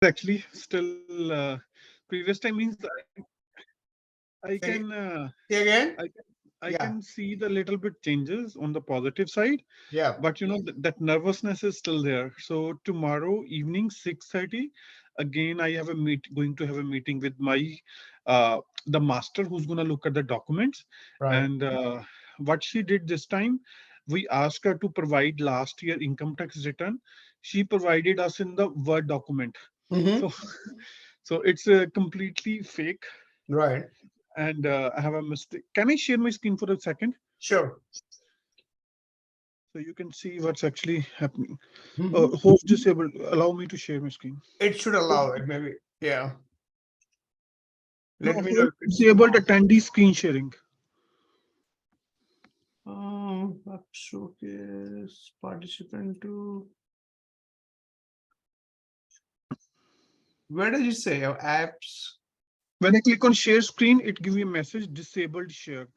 actually still previous time means I Say, can say again. I can I Yeah, can see the little bit changes on the positive side, yeah, but that nervousness is still there. So tomorrow evening 6:30, again I have a going to have a meeting with my the master who's going to look at the documents, right. and what she did this time, we asked her to provide last year income tax return. She provided us in the Word document. Mm-hmm. So so it's completely fake, Right. and I have a mistake. Can I share my screen for a second Sure. so you can see what's actually happening? Mm-hmm. Host disabled. Allow me to share my screen. It should allow it, maybe. Yeah. No, Let me know host if it's disabled on. attendee screen sharing. Showcase participant to. Where does it say? Apps When I click on share screen, it gives me a message disabled share.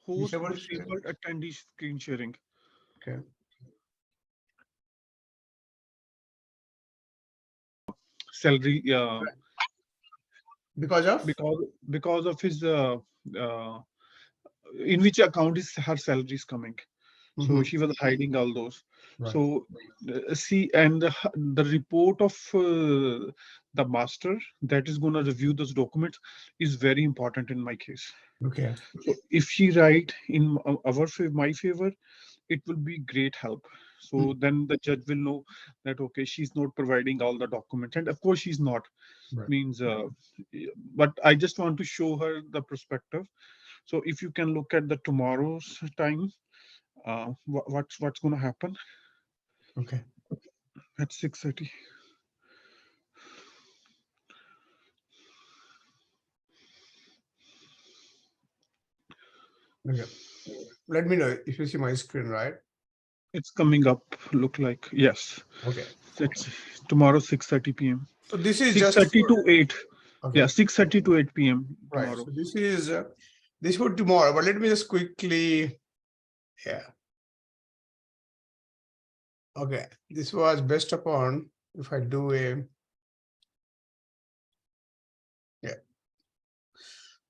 Host disabled share. disabled attendee screen sharing. Okay. Salary Because of. because of his uh, in which account is her salary is coming. So Mm-hmm. she was hiding all those. Right. So see, and the report of the master that is going to review those documents is very important in my case. Okay. So if she write in my favor, it will be great help. Mm. So then the judge will know that okay, she's not providing all the documents, and of course she's not. Right. Means, but I just want to show her the perspective. So if you can look at the tomorrow's time, what's going to happen Okay. at 6:30. Okay. Let me know if you see my screen, right? It's coming up. Look like yes. Okay. It's tomorrow 6:30 p.m. So this is just 6:30 for. to 8. Yeah, Okay. 6:30 to 8 p.m. Right. tomorrow. So this for tomorrow, but let me just quickly. Yeah. Okay. This was based upon if I do a. Yeah.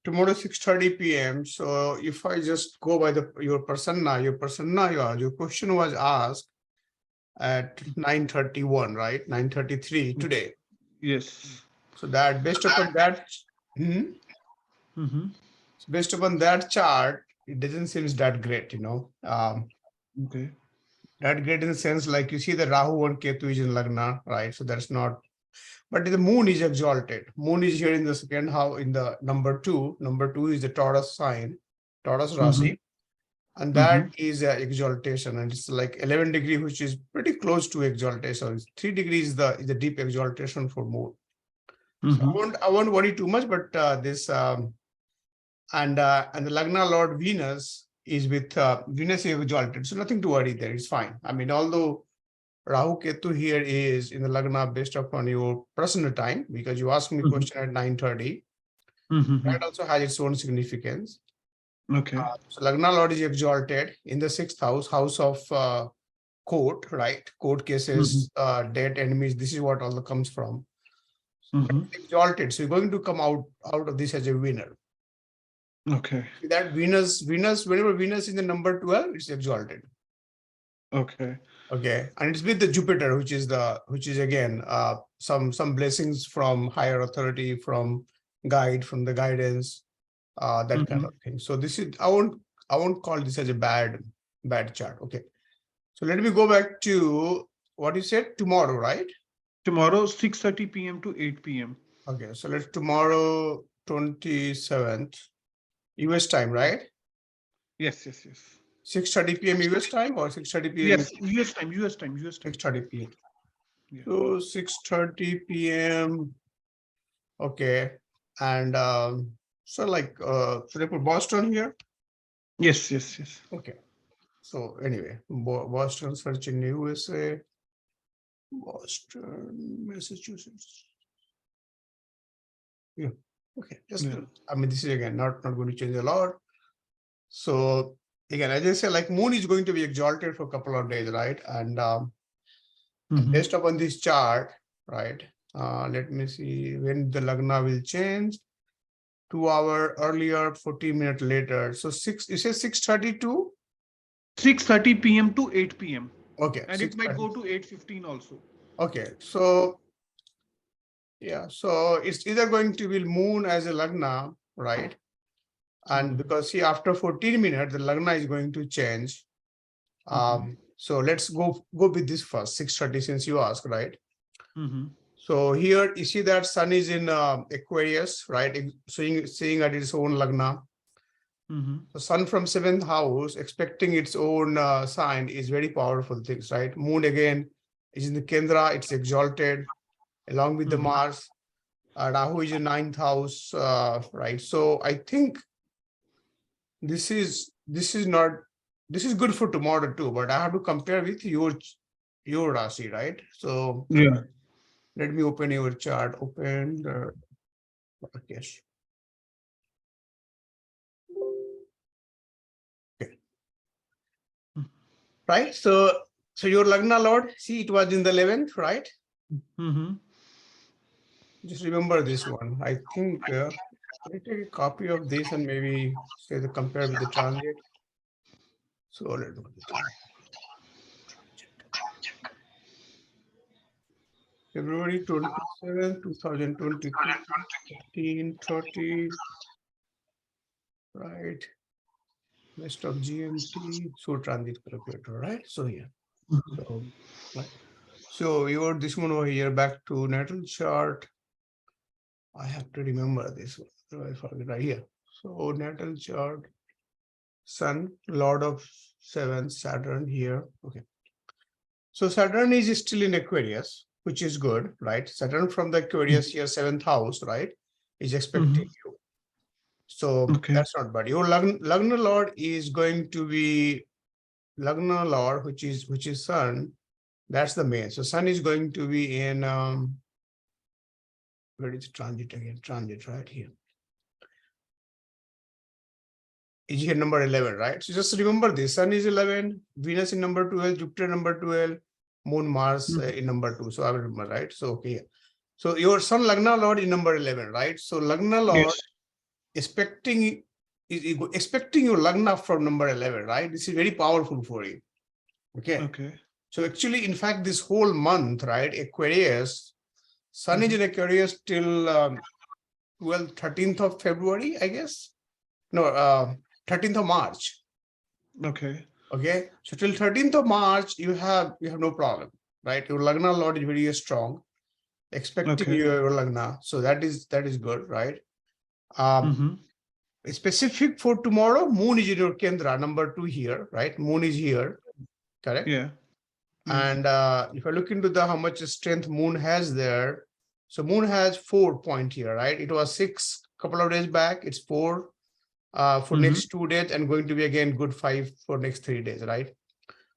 Tomorrow 6:30 p.m. So if I just go by the your persona, your question was asked at 9:31, right? 9:33 today. Yes. So that based upon that, mhm. Mm-hmm. So based upon that chart, it doesn't seem that great, Okay. that great in the sense like you see the Rahu and Ketu is in Lagna, right? So that's not, but the moon is exalted. Moon is here in the second house in the number two. Number two is the Taurus sign, Taurus Mm-hmm. Rasi, and Mm-hmm. that is exaltation, and it's like 11 degree, which is pretty close to exaltation. It's 3 degrees is the deep exaltation for moon. So Mm-hmm. I won't worry too much, but this and the Lagna Lord Venus is with Venus is exalted, so nothing to worry there. It's fine. I mean, although Rahu Ketu here is in the Lagna based upon your personal time, because you asked me a question at 9:30, Mm-hmm. that also has its own significance. Okay. So Lagna Lord is exalted in the sixth house, house of court, right? Court Mm-hmm. cases, dead enemies. This is what all comes from. But Mm-hmm. it's exalted, so you're going to come out of this as a winner. Okay. See that Venus, whenever Venus is the number 12, it's exalted. Okay. Okay, and it's with the Jupiter, which is again some blessings from higher authority, from guide, from the guidance, that kind Mm-hmm. of thing. So this is I won't call this as a bad chart. Okay, so let me go back to what you said tomorrow, right? Tomorrow 6:30 p.m. to 8 p.m. Okay, so let's tomorrow 27th US time, right? Yes. Yes. Yes. 6:30 p.m. US time or 6:30 p.m. Yes. US time. US time. US time. 6:30 p.m. Yeah. So 6:30 p.m. Okay. And so like should I put Boston here? Yes. Yes. Yes. Okay. So anyway, Boston search in USA, Boston, Massachusetts. Yeah. Okay. Just Yeah. I mean, this is again not going to change a lot. So again, as I say, like moon is going to be exalted for a couple of days, right? And Mm-hmm. based upon this chart, right? Let me see when the Lagna will change. 2 hour earlier, 40 minutes later. So you say 6:32? 6:30 p.m. to 8 p.m. Okay, And it might 6:30. go to 8:15 also. Okay, so yeah, so it's either going to be moon as a Lagna, right? And because see, after 14 minutes, the Lagna is going to change. So let's go with this first, 6:30, since you asked, right? So here you see that sun is in Aquarius, right? Seeing at its own Lagna. So sun from 7th house, expecting its own sign is very powerful things, right? Moon again is in the Kendra, it's exalted along with the Mars. Rahu is in 9th house, right? So I think this is good for tomorrow too, but I have to compare with your Rasi, right? So Yeah. let me open your chart. Open the yes. Okay. Right. So your Lagna Lord, see, it was in the 11th, right? Just remember this one. I think let me take a copy of this and maybe say the compare with the transit. So let's do it. February 27, 2022, 15:30. Right. Rest of GMT. So transit calculator, right? So here. So right. So your this one over here, back to natal chart. I have to remember this one. So I forget right here. So natal chart, Sun, Lord of 7, Saturn here. Okay. So Saturn is still in Aquarius, which is good, right? Saturn from the Aquarius here, 7th house, right? Is expecting you. So that's not bad. Your Lagna Lord is going to be Lagna Lord, which is Sun. That's the main. So Sun is going to be in where is transit again? Transit right here. Is here number 11, right? So just remember this. Sun is 11, Venus in number 12, Jupiter number 12, Moon, Mars in number 2. So I will remember, right? So okay. So your Sun Lagna Lord in number 11, right? So Lagna Lord expecting your Lagna from number 11, right? This is very powerful for you. Okay. So actually, in fact, this whole month, right? Aquarius, Sun is in Aquarius till 13th of February, I guess. No, 13th of March. Okay. So till 13th of March, you have no problem, right? Your Lagna Lord is very strong, expecting your Lagna. So that is good, right? Specific for tomorrow, Moon is in your Kendra, number 2 here, right? Moon is here, correct? Yeah. And if I look into how much strength Moon has there, so Moon has 4 point here, right? It was 6 couple of days back. It's 4 for next 2 days and going to be again good 5 for next 3 days, right?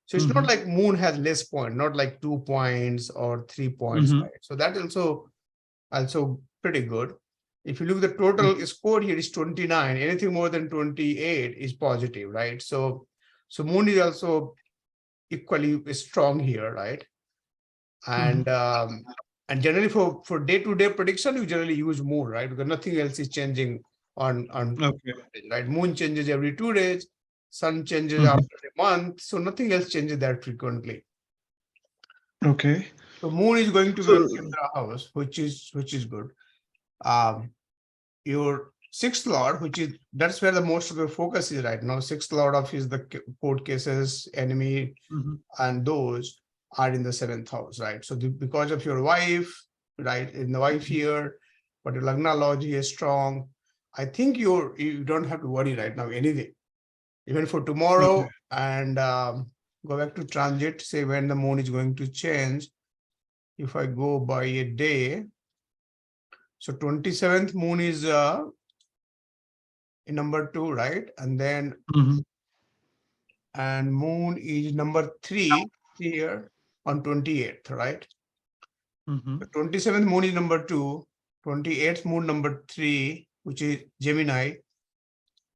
So it's not like Moon has less point, not like 2 points or 3 points, right? So that also pretty good. If you look at the total score here is 29, anything more than 28 is positive, right? So Moon is also equally strong here, right? And generally for day-to-day prediction, you generally use Moon, right? Because nothing else is changing on right? Moon changes every 2 days, Sun changes after a month, so nothing else changes that frequently. Okay. So Moon is going to be in Kendra house, which is good. Your 6th Lord, that's where the most of your focus is right now. 6th Lord of is the court cases, enemy, and those are in the 7th house, right? So because of your wife, right, in the wife here, but your Lagna Lord is strong. I think you don't have to worry right now anything, even for tomorrow. And go back to transit, say when the Moon is going to change. If I go by a day, so 27th Moon is in number 2, right? And then and Moon is number 3 here on 28th, right? 27th Moon is number 2, 28th Moon number 3, which is Gemini.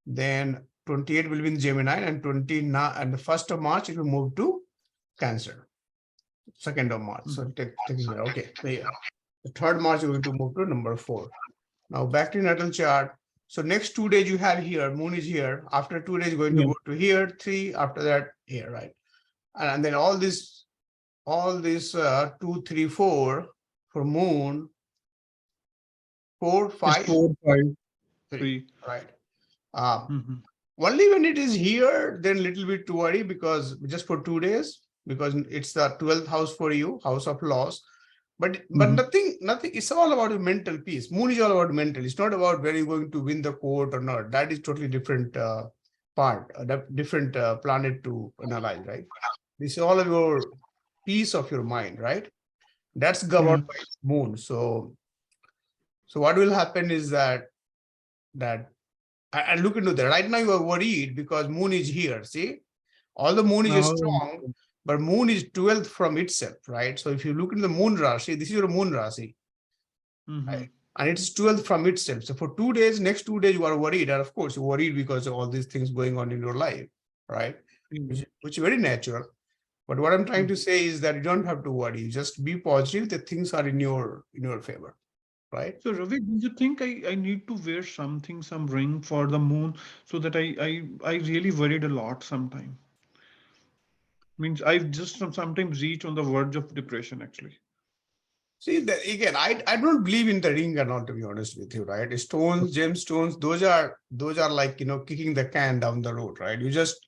Then 28 will be in Gemini, and 29 and the 1st of March it will move to Cancer. 2nd of March. So take here. Okay. Yeah. The 3rd March, you're going to move to number 4. Now back to natal chart. So next 2 days you have here, moon is here. After 2 days, going to Yeah. go to here, 3, after that here, right? And then all this 2, 3, 4 for moon, 4, It's 5, 4, 5, 3, 3. right? Um, Mhm. Only when it is here, then little bit to worry, because just for 2 days, because it's the 12th house for you, house of loss. But Mhm. nothing. It's all about the mental peace. Moon is all about mental. It's not about whether you're going to win the court or not. That is totally different part, different planet to analyze, right? This is all of your peace of your mind, right? That's Yeah. governed by moon. So what will happen is that I look into that. Right now you are worried because moon is here. See, all the moon is Oh, strong, but moon is 12th from itself, right? So if you look into the moon Rashi, this is your moon Rashi, mhm. right? And it's 12th from itself. So for 2 days, next 2 days, you are worried. And of course, you're worried because of all these things going on in your life, right? Yeah. Which is very natural. But what I'm trying to Mhm. say is that you don't have to worry. Just be positive that things are in your favor, right? So Ravi, do you think I need to wear something, some ring for the moon so that I really worried a lot sometime. Means I've just sometimes reach on the verge of depression actually. See, again, I don't believe in the ring or not, to be honest with you, right? Stones, gemstones, those are like, kicking the can down the road, right? You just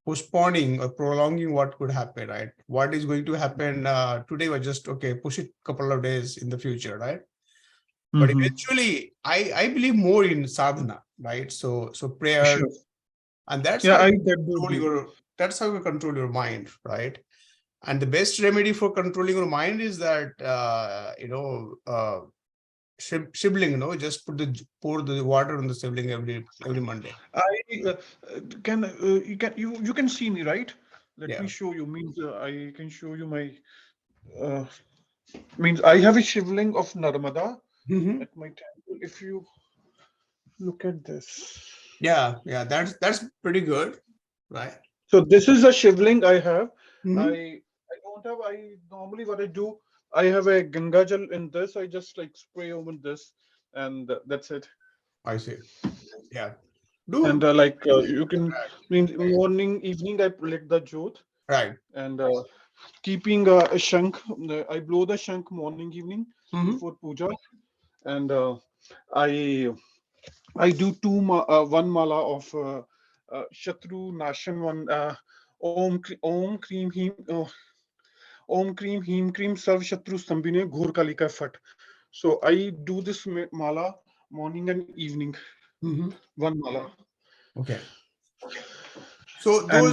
postponing or prolonging what could happen, right? What is going to happen today was just okay, push it couple of days in the future, right? But Mm-hmm. eventually, I believe more in sadhana, right? So prayer, Sure. and that's Yeah, how you I that do control agree. your mind, right? And the best remedy for controlling your mind is that sibling, just pour the water on the sibling every Monday. I can you can see me, right? Let me Yeah. show you. Means I can show you my uh, means I have a shivling of Narmada Mhm. at my temple. If you look at this. Yeah, that's pretty good, right? So this is a shivling I have. Mhm. I don't have. I normally what I do. I have a Ganga Jal in this. I just like spray over this, and that's it. I see. Yeah. And Do you can mean morning, evening. I lit the jot right. and keeping a shank. I blow the shank morning, evening Mhm. before puja, and I I do one mala of Shatru Nashan one. Om Cream Him. Om Cream Him Cream Sarv Shatru Stambhine Ghor Kalika Fat. So I do this mala morning and evening, Mhm. one mala. Okay. So And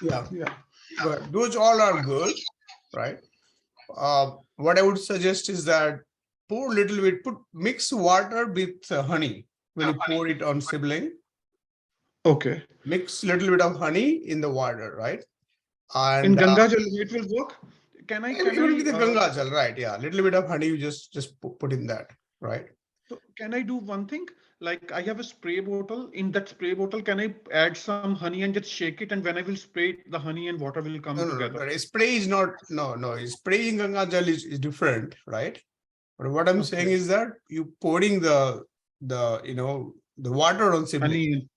yeah, yeah, but those all are good, right? What I would suggest is that pour little bit, mix water with honey when you pour it on sibling. okay. Mix little bit of honey in the water, right? In And Ganga Jal, it will work. Can even with I the Ganga Jal, right? Yeah, little bit of honey you just put in that, right? so can I do one thing? Like I have a spray bottle. In that spray bottle, can I add some honey and just shake it? And when I will spray it, the honey and water will come No, no, no, together. no. Spray is not, no. Spraying Ganga Jal is different, right? But what I'm saying Okay. is that you pouring the water on sibling Honey.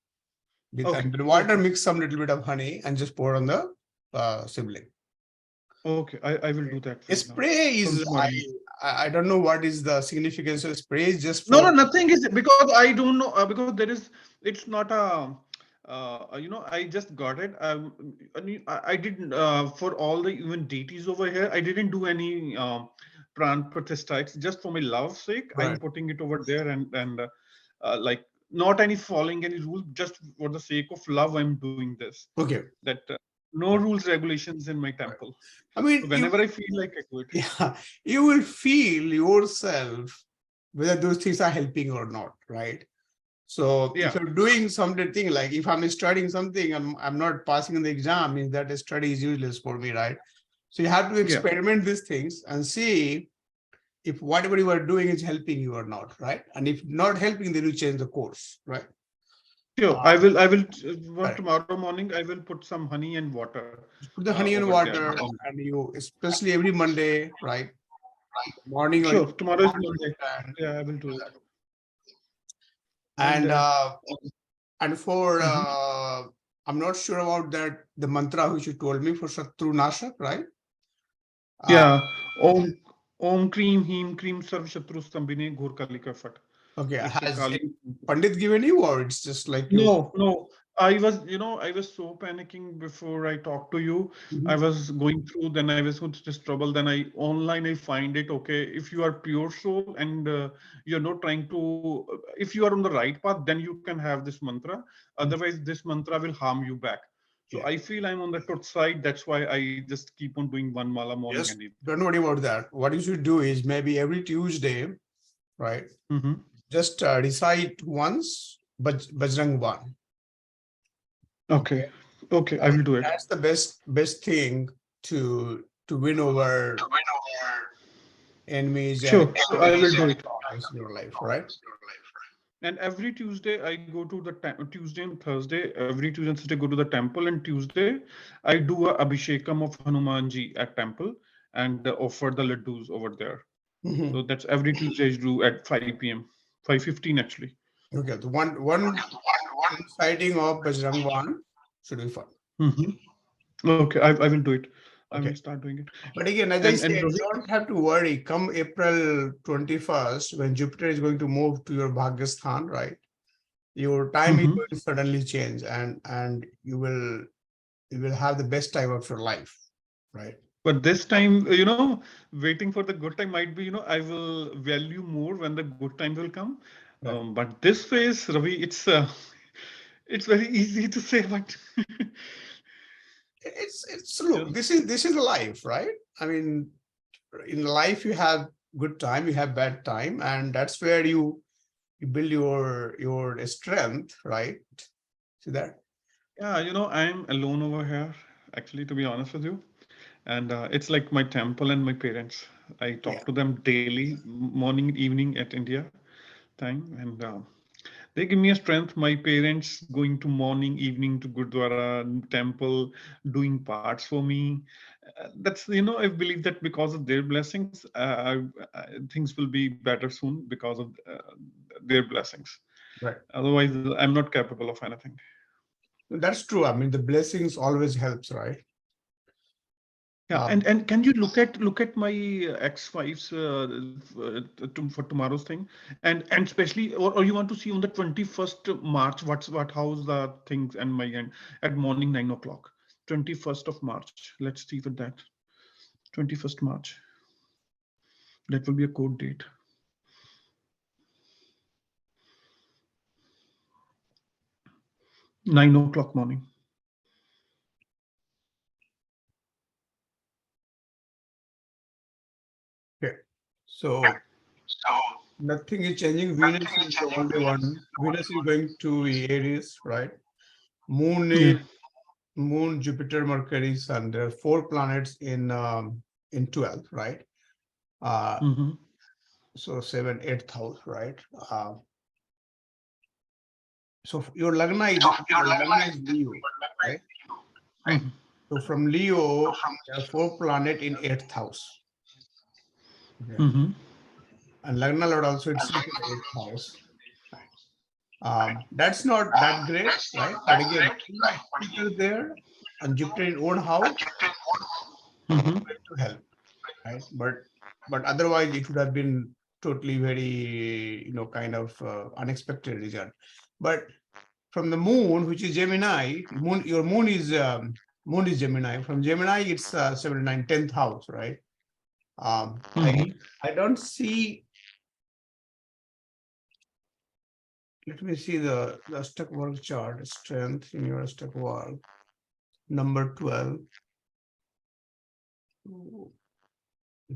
and Okay. the water Okay. mix some little bit of honey and just pour on the sibling. Okay. I will do that right now Spray from is tomorrow. I don't know what is the significance of spray. Is just No, no, for nothing is because I don't know because there is it's not a I just got it. I didn't for all the even deities over here. I didn't do any pran pratishtha. It's just for my love's sake. I'm right. putting it over there and like not any following any rule. Just for the sake of love, I'm doing this. Okay. That no rules regulations in my Right. temple. I mean, So whenever I feel like I do it. yeah, you will feel yourself whether those things are helping or not, right? So if Yeah. you're doing something like if I'm studying something, I'm not passing in the exam, means that study is useless for me, right? So you have to Yeah. experiment these things and see if whatever you are doing is helping you or not, right? And if not helping, then you change the course, right? Sure, Uh, I will one right. tomorrow morning I will put some honey and water Put the honey over and there. water, and you, especially every Monday, right? Morning or Sure. Tomorrow is Monday. and Yeah, I will do it. and uh, and for Mhm. I'm not sure about that the mantra which you told me for Shatru Nashak, right? Uh, Yeah. Om Om Cream Heem Cream Sarv Shatru Stambhine Ghor Kali Ka Fat. okay, It's a has Kali. Pandit given you, or it's just like you? No, no. I was so panicking before I talked to you. I Mhm. was going through, then I was going to just trouble. Then online I find it okay. If you are pure soul and you're not trying to, if you are on the right path, then you can have this mantra. Otherwise, this mantra will harm you back. So Yeah. I feel I'm on the truth side. That's why I just keep on doing one mala morning and Just evening. don't worry about that. What you should do is maybe every Tuesday, right? Mm-hmm. Just recite once Bajrang Ban. Okay. Okay, Okay, I will do it. that's the best thing to win over enemies and Sure. So I will do it. problems in your life, right? And every Tuesday, I go to the Tuesday and Thursday. Every Tuesday and Thursday, go to the temple. And Tuesday, I do a abhishekam of Hanumanji at temple and offer the laddus over there. So Mhm. that's every Tuesday I do at 5 p.m. 5:15 actually. Okay, the one reciting of Bajrang Ban should be fun. Mhm. Okay, I will do it. I will Okay. start doing it. But again, as I And said, Ravi, you don't have to worry. Come April 21st, when Jupiter is going to move to your Bhagyasthan, right? Your time is mhm. going to suddenly change, and you will have the best time of your life, right? But this time, waiting for the good time might be, I will value more when the good time will come. Right. But this phase, Ravi, it's very easy to say, but It's yeah. look, this is life, right? I mean, in life you have good time, you have bad time, and that's where you build your strength, right? See that? Yeah, I'm alone over here, actually, to be honest with you. And it's like my temple and my parents. I Yeah. talk to them daily, morning, evening at India time. And they give me a strength. My parents going to morning, evening to Gurdwara, temple, doing parts for me. That's, I believe that because of their blessings, things will be better soon because of their blessings. Right. Otherwise, I'm not capable of anything. That's true. I mean, the blessings always helps, right? Yeah, and can you look at my ex-wife's for tomorrow's thing, and especially, or you want to see on the 21st March, how's the things and my end at morning 9 o'clock, 21st of March. Let's see with that 21st March. That will be a code date. 9 o'clock morning. Okay. So nothing is changing. Venus is the only one. Venus is going to Aries, right? Moon is Yeah. Moon, Jupiter, Mercury, Sun. There are four planets in 12, right? Uh, Mm-hmm. so 7, 8th house, right? So your Lagna is Leo, right? Mm-hmm. So from Leo, there are four planets in 8th house. Okay. Mm-hmm. And Lagna Lord also it's in 8th house. That's not that great, right? But again, Jupiter there and Jupiter in own house Mm-hmm. to help, right? But otherwise, it would have been totally very kind of unexpected result. But from the moon, which is Gemini, your moon is Gemini. From Gemini, it's 7, 9, 10th house, right? Um, I Mm-hmm. I don't see. Let me see the stuck work chart strength in your stuck work. Number 12. You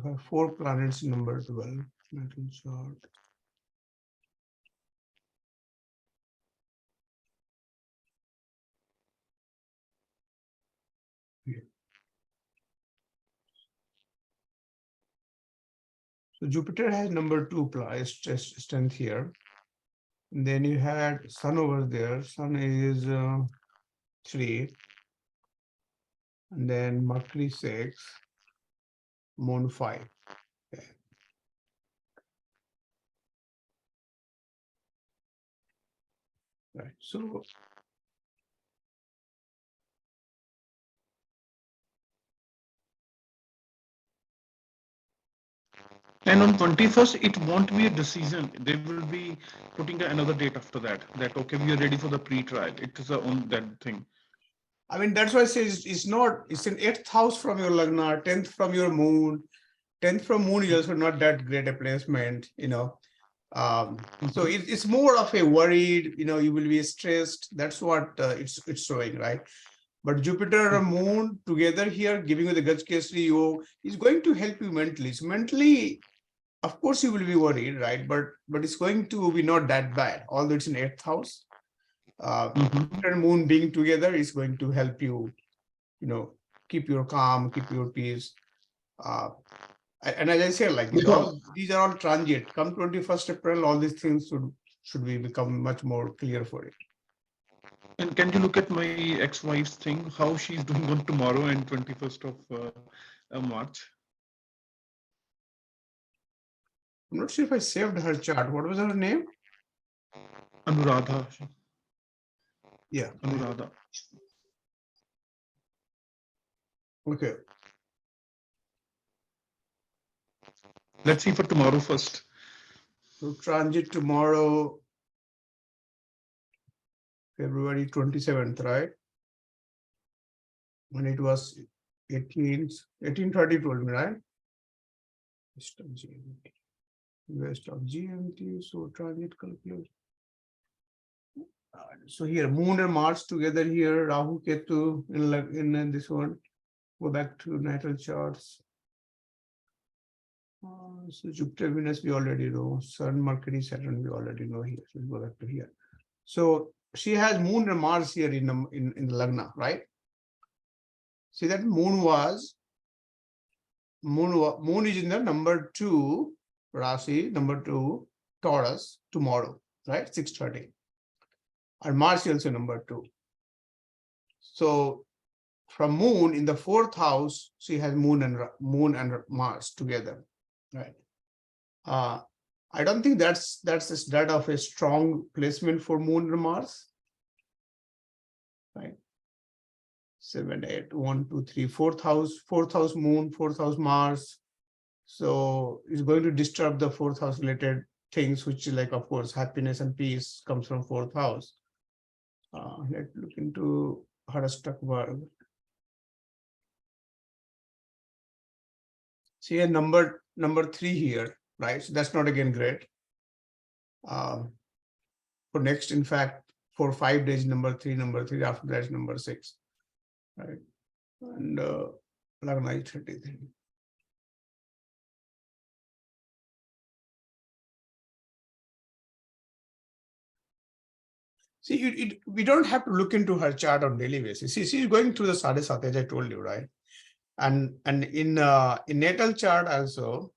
have four planets in number 12. Natal chart. Yeah. So Jupiter has number 2 strength here. And then you had Sun over there. Sun is 3. And then Mercury 6. Moon 5. Okay. Right. So And on 21st, it won't be a decision. They will be putting another date after that. That okay, we are ready for the pre-trial. It is a on that thing. I mean, that's why I say it's not, it's an 8th house from your Lagna, 10th from your moon. 10th from moon is also not that great a placement, so it's more of a worried, you will be stressed. That's what it's showing, right? But Jupiter and moon together here, giving you the Gajkesari yoga, is going to help you mentally. So mentally, of course, you will be worried, right? But it's going to be not that bad, although it's in 8th house. Jupiter and moon being together is going to help you, keep your calm, keep your peace. And as I said, like these are all transient. Come 21st April, all these things should be become much more clear for you. And can you look at my ex-wife's thing? How she's doing on tomorrow and 21st of March? I'm not sure if I saved her chart. What was her name? Anuradha. Yeah. Anuradha. Okay. Let's see for tomorrow first. So transit tomorrow, February 27th, right? When it was 1830 told me, right? West of GMT. West of GMT, so transit calculation. So here, moon and Mars together here, Rahu Ketu in this one. Go back to natal charts. So Jupiter, Venus, we already know. Sun, Mercury, Saturn, we already know here. So we'll go back to here. So she has moon and Mars here in the Lagna, right? See that moon is in the number 2 Rasi, number 2 Taurus tomorrow, right? 6:30. And Mars is also number 2. So from moon in the 4th house, she has moon and Mars together, right? I don't think that's that of a strong placement for moon and Mars, right? 7, 8, 1, 2, 3, 4th house moon, 4th house Mars. So it's going to disturb the 4th house related things, which is like, of course, happiness and peace comes from 4th house. Let's look into Harastakvarg. See a number 3 here, right? So that's not again great. For next, in fact, for 5 days, number 3, after that is number 6, right? And Lagna is 33. See, we don't have to look into her chart on daily basis. See, she's going through the Sadhasat, as I told you, right? And in natal chart also.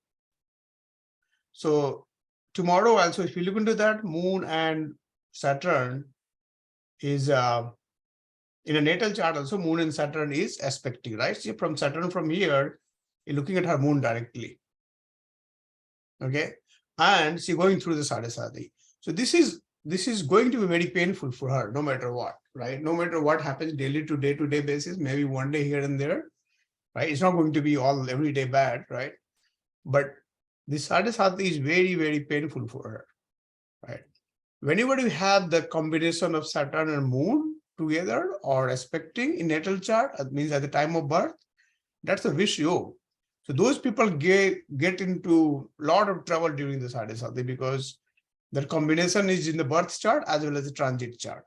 So tomorrow also, if you look into that, moon and Saturn is in a natal chart also, moon and Saturn is aspecting, right? See, from Saturn from here, you're looking at her moon directly. Okay. And she's going through the Sadhasati. So this is going to be very painful for her, no matter what, right? No matter what happens daily to day basis, maybe one day here and there, right? It's not going to be all every day bad, right? But this Sadhasati is very, very painful for her, right? Whenever you have the combination of Saturn and moon together or aspecting in natal chart, that means at the time of birth, that's a wish yoga. So those people get into a lot of trouble during the Sadhasati because the combination is in the birth chart as well as the transit chart.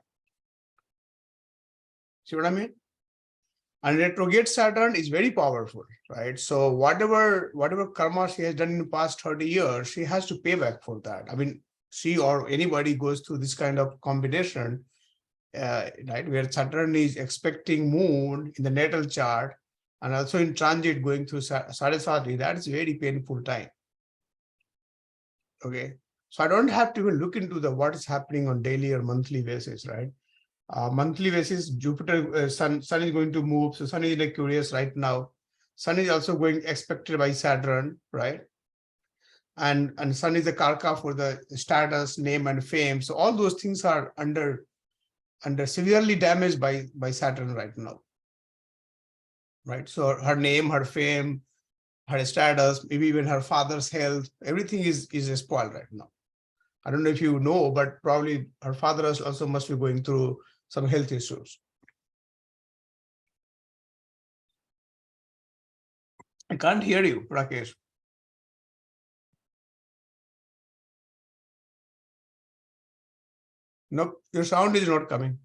See what I mean? And retrograde Saturn is very powerful, right? So whatever karma she has done in the past 30 years, she has to pay back for that. I mean, she or anybody goes through this kind of combination, right, where Saturn is expecting moon in the natal chart and also in transit going through Sadhasati, that is very painful time. Okay. So I don't have to even look into what is happening on daily or monthly basis, right? Monthly basis, Jupiter, Sun is going to move. So Sun is in Aquarius right now. Sun is also going expected by Saturn, right? And Sun is the karka for the status, name, and fame. So all those things are under under severely damaged by Saturn right now. Right. So her name, her fame, her status, maybe even her father's health, everything is spoiled right now. I don't know if you know, but probably her father also must be going through some health issues. I can't hear you, Rakesh. Nope, your sound is not coming.